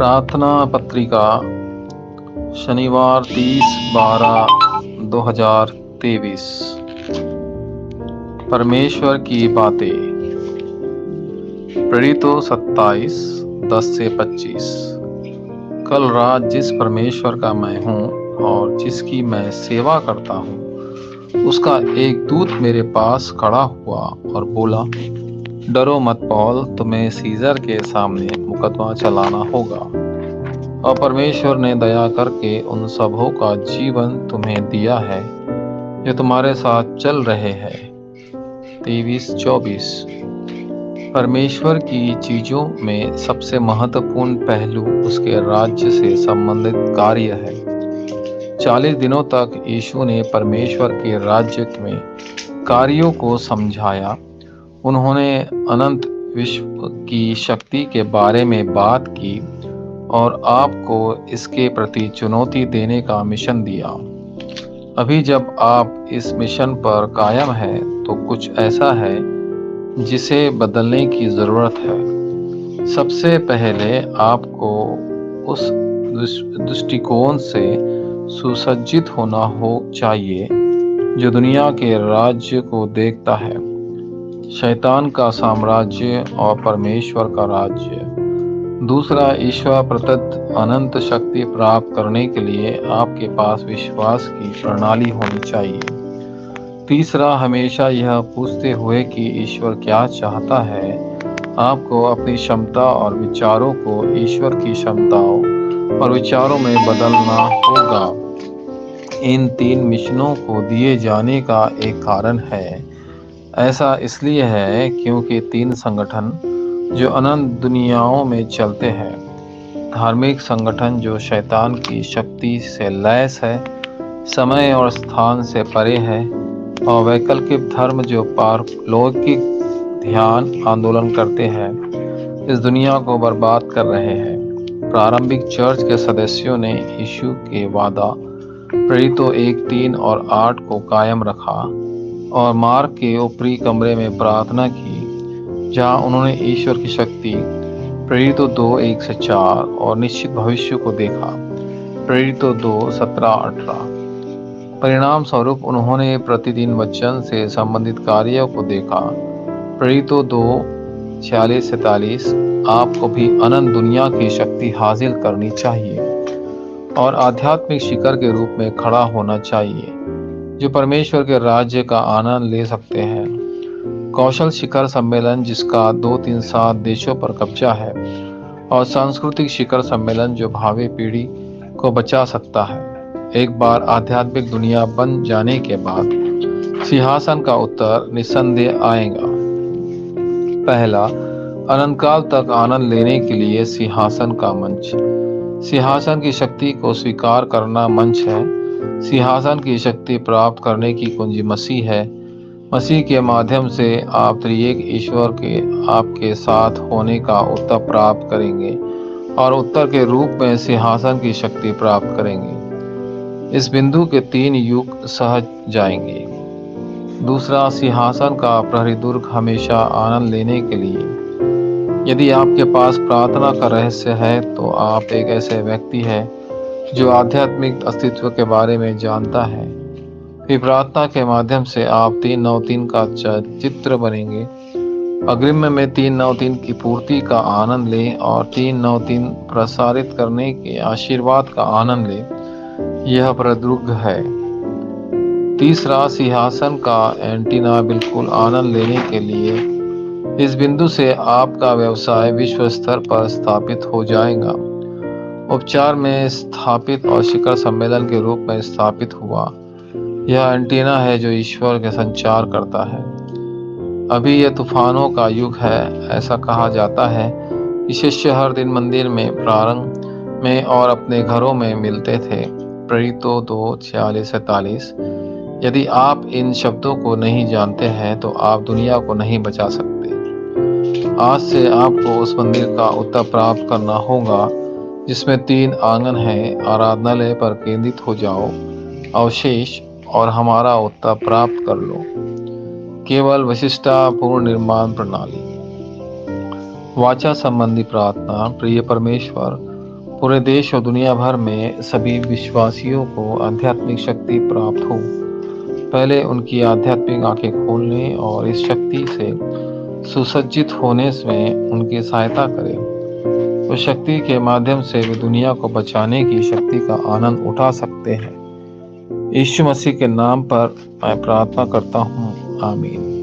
प्रार्थना पत्रिका शनिवार 30/12/2023। परमेश्वर की बातें। प्रेरितों 27:10-25। कल रात जिस परमेश्वर का मैं हूँ और जिसकी मैं सेवा करता हूँ, उसका एक दूत मेरे पास खड़ा हुआ और बोला, डरो मत पौल, तुम्हें सीजर के सामने मुकदमा चलाना होगा और परमेश्वर ने दया करके उन सबों का जीवन तुम्हें दिया है जो तुम्हारे साथ चल रहे हैं। 23-24। परमेश्वर की चीजों में सबसे महत्वपूर्ण पहलू उसके राज्य से संबंधित कार्य है। 40 दिनों तक यीशु ने परमेश्वर के राज्य में कार्यों को समझाया। उन्होंने अनंत विश्व की शक्ति के बारे में बात की और आपको इसके प्रति चुनौती देने का मिशन दिया। अभी जब आप इस मिशन पर कायम हैं, तो कुछ ऐसा है जिसे बदलने की ज़रूरत है। सबसे पहले आपको उस दृष्टिकोण से सुसज्जित होना हो चाहिए जो दुनिया के राज्य को देखता है, शैतान का साम्राज्य और परमेश्वर का राज्य। दूसरा, ईश्वर प्रदत्त अनंत शक्ति प्राप्त करने के लिए आपके पास विश्वास की प्रणाली होनी चाहिए। तीसरा, हमेशा यह पूछते हुए कि ईश्वर क्या चाहता है, आपको अपनी क्षमता और विचारों को ईश्वर की क्षमताओं और विचारों में बदलना होगा। इन 3 मिशनों को दिए जाने का एक कारण है। ऐसा इसलिए है क्योंकि 3 संगठन जो अनंत दुनियाओं में चलते हैं, धार्मिक संगठन जो शैतान की शक्ति से लैस है, समय और स्थान से परे है, और वैकल्पिक धर्म जो पारलौकिक ध्यान आंदोलन करते हैं, इस दुनिया को बर्बाद कर रहे हैं। प्रारंभिक चर्च के सदस्यों ने यीशु के वादा प्रेरितों 1:3 और 8 को कायम रखा और मार्ग के ऊपरी कमरे में प्रार्थना की, जहां उन्होंने ईश्वर की शक्ति प्रेरितों 2:1-4 और निश्चित भविष्य को देखा, प्रेरितों 2:17-18। परिणाम स्वरूप उन्होंने प्रतिदिन वचन से संबंधित कार्यों को देखा, प्रेरितों 2:46-47। आपको भी अनंत दुनिया की शक्ति हासिल करनी चाहिए और आध्यात्मिक शिखर के रूप में खड़ा होना चाहिए जो परमेश्वर के राज्य का आनंद ले सकते हैं। कौशल शिखर सम्मेलन जिसका 2-3-7 देशों पर कब्जा है, और सांस्कृतिक शिखर सम्मेलन जो भावी पीढ़ी को बचा सकता है। एक बार आध्यात्मिक दुनिया बन जाने के बाद सिंहासन का उत्तर निस्संदेह आएगा। पहला, अनंतकाल तक आनंद लेने के लिए सिंहासन का मंच। सिंहासन की शक्ति को स्वीकार करना मंच है। सिंहासन की शक्ति प्राप्त करने की कुंजी मसीह है। मसीह के माध्यम से आप त्रिएक ईश्वर के आपके साथ होने का उत्तर प्राप्त करेंगे और उत्तर के रूप में सिंहासन की शक्ति प्राप्त करेंगे। इस बिंदु के 3 युग सहज जाएंगे। दूसरा, सिंहासन का प्रहरी दुर्ग हमेशा आनंद लेने के लिए। यदि आपके पास प्रार्थना का रहस्य है, तो आप एक ऐसे व्यक्ति हैं जो आध्यात्मिक अस्तित्व के बारे में जानता है। फिर प्रार्थना के माध्यम से आप 3-9-3 का चित्र बनेंगे। अग्रिम में 3-9-3 की पूर्ति का आनंद लें और 3-9-3 प्रसारित करने के आशीर्वाद का आनंद लें। यह प्रदुर्ग है। तीसरा, सिंहासन का एंटीना बिल्कुल आनंद लेने के लिए। इस बिंदु से आपका व्यवसाय विश्व स्तर पर स्थापित हो जाएगा। उपचार में स्थापित और शिखर सम्मेलन के रूप में स्थापित हुआ। यह एंटीना है जो ईश्वर के संचार करता है। अभी यह तूफानों का युग है। ऐसा कहा जाता है कि शिष्य हर दिन मंदिर में प्रारंभ में और अपने घरों में मिलते थे, प्रेरितों 2:46-47। यदि आप इन शब्दों को नहीं जानते हैं, तो आप दुनिया को नहीं बचा सकते। आज से आपको उस मंदिर का उत्तर प्राप्त करना होगा जिसमें 3 आंगन हैं। आराधनालय पर केंद्रित हो जाओ, अवशेष और हमारा उत्तर प्राप्त कर लो। केवल विशिष्टा पूर्ण निर्माण प्रणाली। वाचा संबंधी प्रार्थना। प्रिय परमेश्वर, पूरे देश और दुनिया भर में सभी विश्वासियों को आध्यात्मिक शक्ति प्राप्त हो। पहले उनकी आध्यात्मिक आंखें खोलने और इस शक्ति से सुसज्जित होने में उनकी सहायता करें। उस शक्ति के माध्यम से वे दुनिया को बचाने की शक्ति का आनंद उठा सकते हैं। यीशु मसीह के नाम पर मैं प्रार्थना करता हूँ, आमीन।